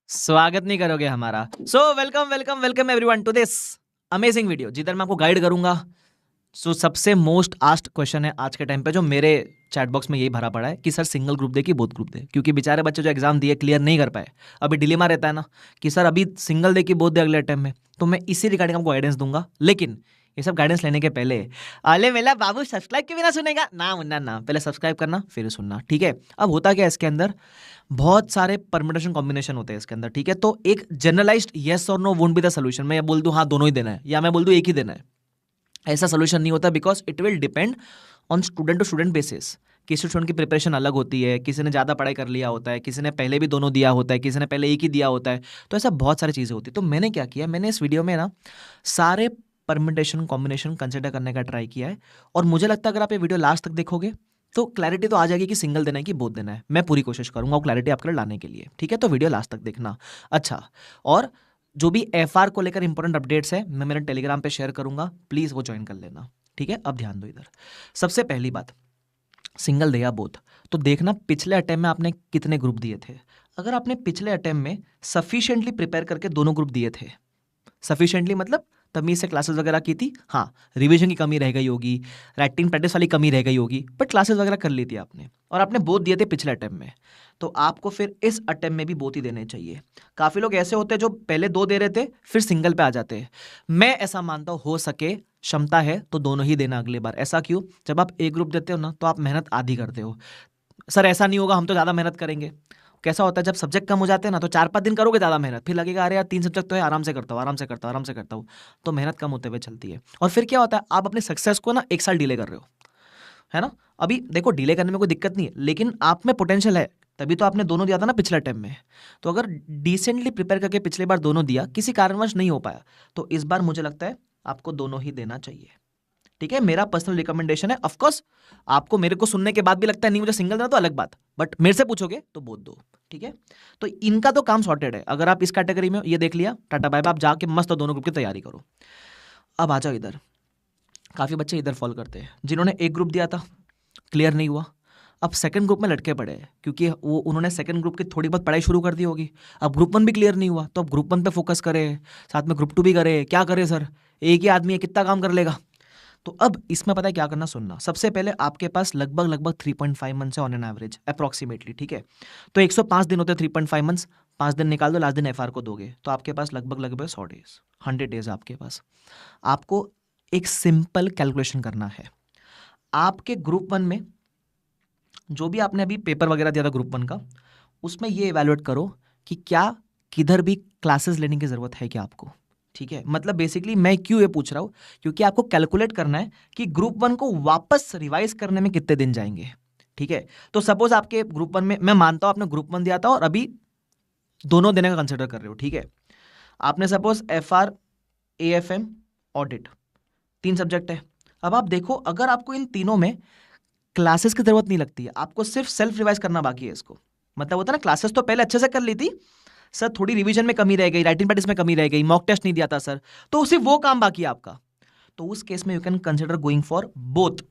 स्वागत नहीं करोगे हमारा। So welcome welcome welcome everyone to this amazing video जिधर मैं आपको गाइड करूंगा। सबसे मोस्ट आस्क्ड क्वेश्चन है आज के टाइम पे जो मेरे चैट बॉक्स में यही भरा पड़ा है कि सर सिंगल ग्रुप दे कि बोथ ग्रुप दे, क्योंकि बेचारे बच्चे जो एग्जाम दिए क्लियर नहीं कर पाए। अभी डिलेमा रहता है ना कि सर अभी सिंगल दे कि बोथ दे अगले अटेम्प्ट में। तो मैं इसी रिगार्डिंग आपको गाइडेंस दूंगा, लेकिन ये सब गाइडेंस लेने के पहले अले मेला बाबू सब्सक्राइब के बिना सुनेगा ना मुन्ना ना, पहले सब्सक्राइब करना फिर सुनना, ठीक है। अब होता क्या है इसके अंदर, बहुत सारे परम्यूटेशन कॉम्बिनेशन होते हैं इसके अंदर, ठीक है। तो एक जनरलाइज्ड यस और no won't be the solution. मैं ये बोल दूं हाँ दोनों ही देना है, या मैं बोल दूं एक ही देना है, ऐसा सोल्यूशन नहीं होता। Because it will depend on student to student basis. किसी स्टूडेंट की प्रिपरेशन अलग होती है, किसी ने ज़्यादा पढ़ाई कर लिया होता है, किसी ने पहले भी दोनों दिया होता है, किसी ने पहले एक ही दिया होता है। तो ऐसा बहुत सारी चीज़ें होती है। तो मैंने क्या किया, मैंने इस वीडियो में ना सारे परम्यूटेशन कॉम्बिनेशन कंसिडर करने का ट्राई किया है। और मुझे लगता है अगर आप ये वीडियो लास्ट तक देखोगे तो क्लैरिटी तो आ जाएगी कि सिंगल देना है कि बोथ देना है। मैं पूरी कोशिश करूंगा वो क्लैरिटी आपके लिए लाने के लिए, ठीक है। तो वीडियो लास्ट तक देखना। अच्छा, और जो भी एफआर को लेकर इंपॉर्टेंट अपडेट्स है मैं मेरे टेलीग्राम पे शेयर करूंगा, प्लीज़ वो ज्वाइन कर लेना, ठीक है। अब ध्यान दो इधर। सबसे पहली बात, सिंगल दे या बोथ, तो देखना पिछले अटेम्प्ट में आपने कितने ग्रुप दिए थे। अगर आपने पिछले अटेम्प्ट में सफिशिएंटली प्रिपेयर करके दोनों ग्रुप दिए थे, सफिशिएंटली मतलब तमीज से क्लासेस वगैरह की थी, हाँ रिवीजन की कमी रह गई होगी, राइटिंग प्रैक्टिस वाली कमी रह गई होगी, बट क्लासेस वगैरह कर ली थी आपने, और आपने बोथ दिए थे पिछले अटेम्प्ट में, तो आपको फिर इस अटेम्प्ट में भी बोथ ही देने चाहिए। काफ़ी लोग ऐसे होते हैं जो पहले दो दे रहे थे फिर सिंगल पे आ जाते हैं। मैं ऐसा मानता हूँ हो सके क्षमता है तो दोनों ही देना अगली बार। ऐसा क्यों, जब आप एक ग्रुप देते हो ना तो आप मेहनत आधी करते हो। सर ऐसा नहीं होगा, हम तो ज़्यादा मेहनत करेंगे। कैसा होता है जब सब्जेक्ट कम हो जाते हैं ना तो 4-5 दिन करोगे ज़्यादा मेहनत, फिर लगेगा अरे यार 3 सब्जेक्ट तो है, आराम से करता हूँ आराम से करता हूँ आराम से करता हूँ। तो मेहनत कम होते हुए चलती है, और फिर क्या होता है आप अपने सक्सेस को ना 1 साल डिले कर रहे हो, है ना। अभी देखो डिले करने में कोई दिक्कत नहीं है, लेकिन आप में पोटेंशियल है, तभी तो आपने दोनों दिया था ना पिछले टाइम में। तो अगर डिसेंटली प्रिपेयर करके पिछले बार दोनों दिया, किसी कारणवश नहीं हो पाया, तो इस बार मुझे लगता है आपको दोनों ही देना चाहिए, ठीक है। मेरा पर्सनल रिकमेंडेशन है। ऑफ कोर्स आपको मेरे को सुनने के बाद भी लगता है नहीं मुझे सिंगल देना तो अलग बात, बट मेरे से पूछोगे तो बोल दो, ठीक है। तो इनका तो काम सॉर्टेड है। अगर आप इस कैटेगरी में ये देख लिया, टाटा बाय बाय, आप जाके मस्त दोनों ग्रुप की तैयारी करो। अब आ जाओ इधर। काफ़ी बच्चे इधर फॉल करते हैं जिन्होंने एक ग्रुप दिया था, क्लियर नहीं हुआ, अब सेकंड ग्रुप में लटके पड़े हैं, क्योंकि वो उन्होंने सेकंड ग्रुप की थोड़ी बहुत पढ़ाई शुरू कर दी होगी। अब ग्रुप 1 भी क्लियर नहीं हुआ, तो अब ग्रुप 1 पे फोकस करे, साथ में ग्रुप 2 भी करे, क्या करे सर, एक ही आदमी है कितना काम कर लेगा। तो अब इसमें पता है क्या करना, सुनना। सबसे पहले आपके पास लगभग लगभग 3.5 मंथ्स है ऑन एन एवरेज अप्रॉक्सीमेटली, ठीक है। तो 105 दिन होते हैं 3.5 मंथ्स, 5 दिन निकाल दो, लास्ट दिन एफआर को दोगे तो आपके पास लगभग लगभग 100 डेज, 100 डेज आपके पास। आपको एक सिंपल कैलकुलेशन करना है। आपके ग्रुप 1 में जो भी आपने अभी पेपर वगैरह दिया था ग्रुप 1 का, उसमें ये इवेलुएट करो कि क्या किधर भी क्लासेस लेने की ज़रूरत है क्या आपको, ठीक है। मतलब बेसिकली मैं क्यों ये पूछ रहा हूँ, क्योंकि आपको कैलकुलेट करना है कि ग्रुप 1 को वापस रिवाइज करने में कितने दिन जाएंगे, ठीक है। तो सपोज आपके ग्रुप 1 में, मैं मानता हूँ आपने ग्रुप 1 दिया था और अभी दोनों देने का कंसिडर कर रहे हो, ठीक है। आपने suppose FR, AFM, audit, 3 subject है। अब आप देखो अगर आपको इन तीनों में क्लासेस की जरूरत नहीं लगती है, आपको सिर्फ सेल्फ रिवाइज करना बाकी है इसको, मतलब होता है ना क्लासेस तो पहले अच्छे से कर ली थी सर, थोड़ी रिवीजन में कमी रह गई, राइटिंग प्रैक्टिस में कमी रह गई, मॉक टेस्ट नहीं दिया था सर, तो सिर्फ वो काम बाकी है आपका। तो उस केस में you can consider going for both.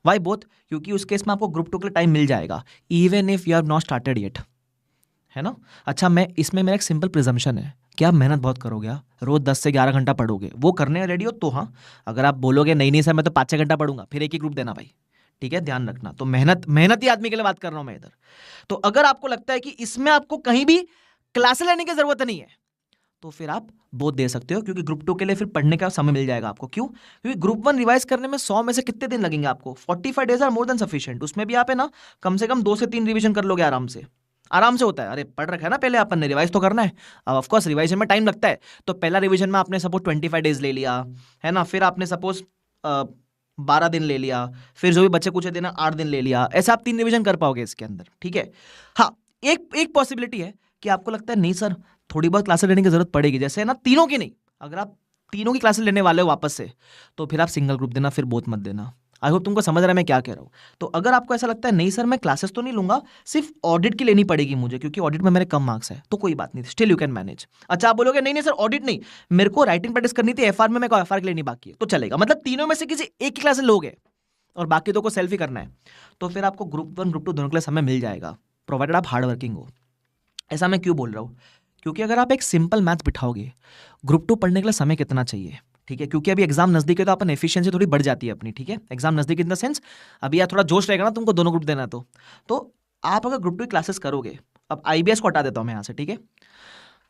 Why both, क्योंकि उस केस में आपको ग्रुप 2 के लिए टाइम मिल जाएगा even if you have not started yet, है ना। अच्छा, मैं इसमें मेरा एक सिंपल प्रिजम्पशन है कि आप मेहनत बहुत करोगे, रोज 10 से 11 घंटा पढ़ोगे, वो करने रेडी हो तो हाँ। अगर आप बोलोगे नहीं नहीं सर मैं तो 5-6 घंटा पढ़ूंगा, फिर एक ही ग्रुप देना भाई, ठीक है, ध्यान रखना। तो मेहनत मेहनती आदमी के लिए बात कर रहा हूं मैं इधर। तो अगर आपको लगता है कि इसमें आपको कहीं भी क्लासेस लेने की जरूरत नहीं है, तो फिर आप बोथ दे सकते हो, क्योंकि ग्रुप 2 के लिए फिर पढ़ने का समय मिल जाएगा आपको। क्यों, क्योंकि ग्रुप 1 रिवाइज करने में 100 में से कितने दिन लगेंगे आपको, 45 days are more than sufficient. उसमें भी आप है ना कम से कम 2 से 3 रिवीजन कर लोगे आराम से, आराम से होता है। अरे पढ़ रखा है ना पहले अपन ने, रिवाइज तो करना है। अब ऑफकोर्स रिवाइजन में टाइम लगता है, तो पहला रिवीजन में आपने सपोज 25 डेज ले लिया, है ना, फिर आपने सपोज 12 दिन ले लिया, फिर जो भी बच्चे कुछ देना 8 दिन ले लिया, ऐसे आप 3 रिवीजन कर पाओगे इसके अंदर, ठीक है। हाँ, एक एक पॉसिबिलिटी है कि आपको लगता है नहीं सर थोड़ी बहुत क्लासेस लेने की जरूरत पड़ेगी, जैसे ना तीनों की नहीं, अगर आप तीनों की क्लासेस लेने वाले हो वापस से, तो फिर आप सिंगल ग्रुप देना, फिर बोथ मत देना। आई होप तुमको समझ रहा है मैं क्या कह रहा हूँ। तो अगर आपको ऐसा लगता है नहीं सर मैं क्लासेस तो नहीं लूंगा, सिर्फ ऑडिट की लेनी पड़ेगी मुझे क्योंकि ऑडिट में मेरे कम मार्क्स है, तो कोई बात नहीं, स्टिल यू कैन मैनेज। अच्छा, आप बोलोगे नहीं नहीं सर ऑडिट नहीं, मेरे को राइटिंग प्रैक्टिस करनी थी एफआर में, मेरे को एफआर की लेनी बाकी है, तो चलेगा। मतलब तीनों में से किसी एक की क्लासेस लोगे और बाकी दो को सेल्फ ही करना है, तो फिर आपको ग्रुप 1 ग्रुप 2 दोनों के लिए समय मिल जाएगा, प्रोवाइडेड आप हार्ड वर्किंग हो। ऐसा मैं क्यों बोल रहा हूँ, क्योंकि अगर आप एक सिंपल मैथ्स बिठाओगे, ग्रुप 2 पढ़ने के लिए समय कितना चाहिए, ठीक है, क्योंकि अभी एग्जाम नजदीक है तो अपन एफिशिएंसी थोड़ी बढ़ जाती है अपनी, ठीक है, एग्जाम नजदीक इन द सेंस अभी यार थोड़ा जोश रहेगा ना तुमको दोनों ग्रुप देना है तो आप अगर ग्रुप 2 क्लासेस करोगे, अब आईबीएस को हटा देता हूं मैं यहाँ से, ठीक है,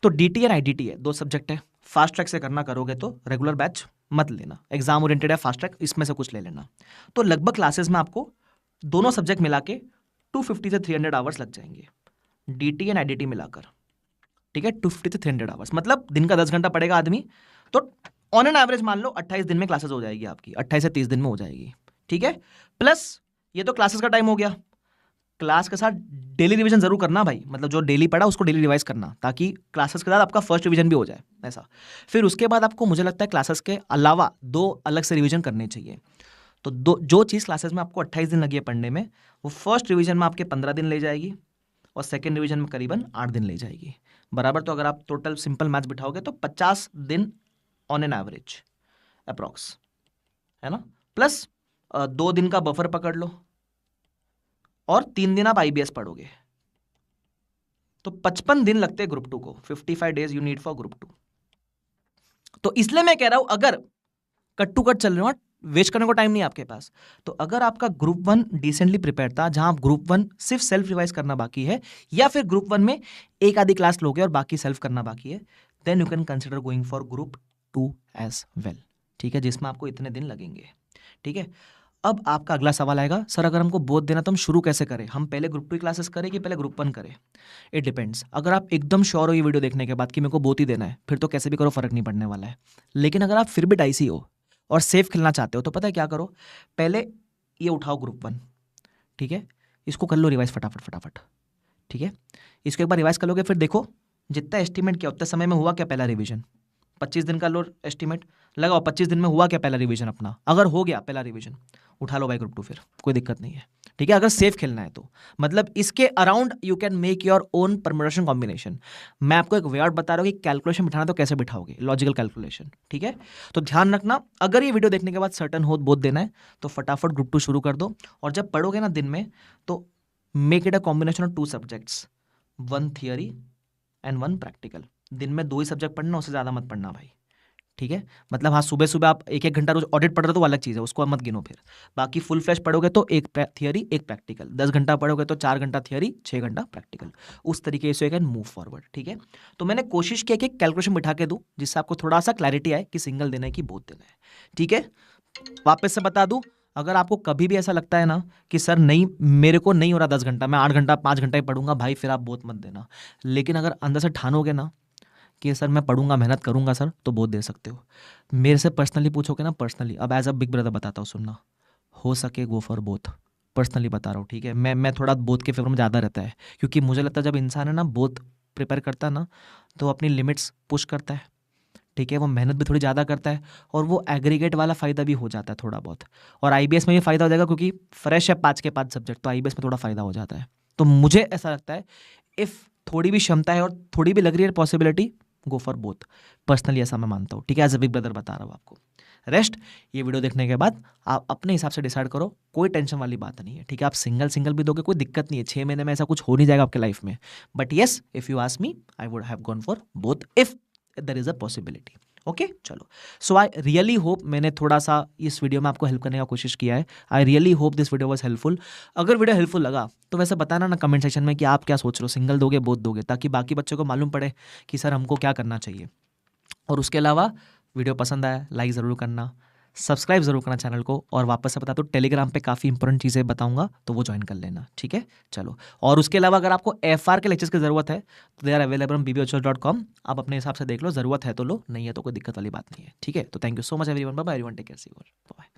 तो डीटी एंड आईडीटी है, 2 सब्जेक्ट है, फास्ट ट्रैक से करना करोगे तो रेगुलर बैच मत लेना, एग्जाम ओरिएंटेड है फास्ट ट्रैक, इसमें से कुछ ले लेना। तो लगभग क्लासेस में आपको दोनों सब्जेक्ट मिला के 250 से 300 आवर्स लग जाएंगे, डीटी एंड आईडीटी मिलाकर, ठीक है, 250 से 300 आवर्स, मतलब दिन का 10 घंटा पड़ेगा आदमी, तो ऑन एन एवरेज मान लो 28 दिन में क्लासेस हो जाएगी आपकी, 28 से 30 दिन में हो जाएगी, ठीक है। प्लस ये तो क्लासेस का टाइम हो गया, क्लास के साथ डेली रिवीजन जरूर करना भाई, मतलब जो डेली पढ़ा उसको डेली रिवाइज करना, ताकि क्लासेस के साथ आपका फर्स्ट रिवीजन भी हो जाए ऐसा। फिर उसके बाद आपको मुझे लगता है क्लासेस के अलावा 2 अलग से रिवीजन करने चाहिए। तो जो चीज़ क्लासेस में आपको 28 दिन लगी है पढ़ने में, वो फर्स्ट रिवीजन में आपके 15 दिन ले जाएगी और सेकेंड रिवीजन में करीबन 8 दिन ले जाएगी बराबर। तो अगर आप टोटल सिंपल मैथ्स बिठाओगे तो 50 दिन ऑन एन एवरेज अप्रॉक्स, है ना, प्लस 2 दिन का बफर पकड़ लो और 3 दिन आप आईबीएस पढ़ोगे, तो 55 दिन लगते हैं ग्रुप 2 को, 55 days you need for group 2। तो इसलिए मैं कह रहा हूं अगर कट टू कट चल रहे हो, वेस्ट करने को टाइम नहीं है आपके पास, तो अगर आपका ग्रुप 1 डिसेंटली प्रिपेयर था, जहां आप ग्रुप 1 सिर्फ सेल्फ रिवाइज करना बाकी है, या फिर ग्रुप 1 में एक आधी क्लास लोगे और बाकी सेल्फ करना बाकी है, then you can consider going for group 2 as well, ठीक है, जिसमें आपको इतने दिन लगेंगे, ठीक है। अब आपका अगला सवाल आएगा, सर अगर हमको बोथ देना तो हम शुरू कैसे करें, हम पहले ग्रुप 2 क्लासेस करें कि पहले ग्रुप 1 करें? It depends. अगर आप एकदम श्योर हो ये वीडियो देखने के बाद कि मेरे को बोथ ही देना है, फिर तो कैसे भी करो फर्क नहीं पड़ने वाला है। लेकिन अगर आप फिर भी डाइसी हो और सेफ खेलना चाहते हो, तो पता है क्या करो, पहले ये उठाओ ग्रुप 1, ठीक है, इसको कर लो रिवाइज फटाफट, ठीक है, इसको एक बार रिवाइज कर लोगे, फिर देखो जितना एस्टिमेट किया उतने समय में हुआ क्या पहला रिवीजन, 25 दिन का लो एस्टिमेट लगाओ, 25 दिन में हुआ क्या पहला रिवीजन अपना, अगर हो गया पहला रिवीजन उठा लो भाई ग्रुप 2, फिर कोई दिक्कत नहीं है, ठीक है, अगर सेफ खेलना है तो। मतलब इसके around you can make your own permutation combination. मैं आपको एक वे आउट बता रहा हूँ कि कैलकुलेशन बिठाना तो कैसे बिठाओगे, लॉजिकल कैलकुलेशन, ठीक है। तो ध्यान रखना, अगर ये वीडियो देखने के बाद सर्टन हो बोथ देना है तो फटाफट ग्रुप 2 शुरू कर दो, और जब पढ़ोगे ना दिन में तो make it a combination of 2 subjects, 1 theory and 1 practical. दिन में 2 ही सब्जेक्ट पढ़ना, उससे ज़्यादा मत पढ़ना भाई, ठीक है। मतलब हाँ, सुबह सुबह आप 1-1 घंटा रोज ऑडिट पढ़ रहे हो तो अलग चीज़ है, उसको मत गिनो। फिर बाकी फुल फ्लैश पढ़ोगे तो 1 थियरी 1 प्रैक्टिकल, 10 घंटा पढ़ोगे तो 4 घंटा थियरी 6 घंटा प्रैक्टिकल, उस तरीके से यू कैन मूव फॉरवर्ड, ठीक है। तो मैंने कोशिश किया कि कैलकुलेशन बिठा के दूँ जिससे आपको थोड़ा सा क्लैरिटी आए कि सिंगल देना है कि बोथ देना है, ठीक है। वापस से बता दूँ, अगर आपको कभी भी ऐसा लगता है ना कि सर नहीं मेरे को नहीं हो रहा 10 घंटा, मैं 8 घंटा 5 घंटा ही पढ़ूंगा, भाई फिर आप बोथ मत देना। लेकिन अगर अंदर से ठानोगे ना कि सर मैं पढ़ूंगा मेहनत करूंगा सर, तो बोथ दे सकते हो। मेरे से पर्सनली पूछोगे ना, पर्सनली अब एज अ बिग ब्रदर बताता हूँ, सुनना, हो सके गो फॉर बोथ, पर्सनली बता रहा हूँ, ठीक है। मैं थोड़ा बोथ के फेवर में ज़्यादा रहता है, क्योंकि मुझे लगता है जब इंसान है ना बोथ प्रिपेयर करता है ना, तो अपनी लिमिट्स पुश करता है, ठीक है, वो मेहनत भी थोड़ी ज़्यादा करता है, और वो एग्रीगेट वाला फ़ायदा भी हो जाता है थोड़ा बहुत। और आईबीएस में भी फ़ायदा हो जाएगा क्योंकि फ्रेश है 5 के 5 सब्जेक्ट, तो आईबीएस में थोड़ा फ़ायदा हो जाता है। तो मुझे ऐसा लगता है इफ़ थोड़ी भी क्षमता है और थोड़ी भी लग रही है possibility, go for both, personally ऐसा मैं मानता हूँ, ठीक है, एज अ बिग ब्रदर बता रहा हूँ आपको। रेस्ट ये वीडियो देखने के बाद आप अपने हिसाब से डिसाइड करो, कोई टेंशन वाली बात नहीं है, ठीक है। आप सिंगल भी दोगे कोई दिक्कत नहीं है, 6 महीने में ऐसा कुछ हो नहीं जाएगा आपके लाइफ में। But yes, if you ask me, I would have gone for both if there is a possibility. Okay, चलो। सो आई रियली होप मैंने थोड़ा सा इस वीडियो में आपको हेल्प करने का कोशिश किया है। I really hope this video was helpful. अगर वीडियो हेल्पफुल लगा तो वैसे बताना ना कमेंट सेक्शन में कि आप क्या सोच रहे हो, सिंगल दोगे बोथ दोगे, ताकि बाकी बच्चों को मालूम पड़े कि सर हमको क्या करना चाहिए। और उसके अलावा वीडियो पसंद आया लाइक ज़रूर करना, सब्सक्राइब ज़रूर करना चैनल को, और वापस से बता दो टेलीग्राम पे काफ़ी इंपॉर्टेंट चीज़ें बताऊंगा तो वो ज्वाइन कर लेना, ठीक है। चलो, और उसके अलावा अगर आपको एफआर के लेक्चर्स की ज़रूरत है तो they are available on bbhos.com, आप अपने हिसाब से देख लो, ज़रूरत है तो लो, नहीं है तो कोई दिक्कत वाली बात नहीं है, ठीक है। तो thank you so much everyone, bye bye everyone, take care, see you, bye.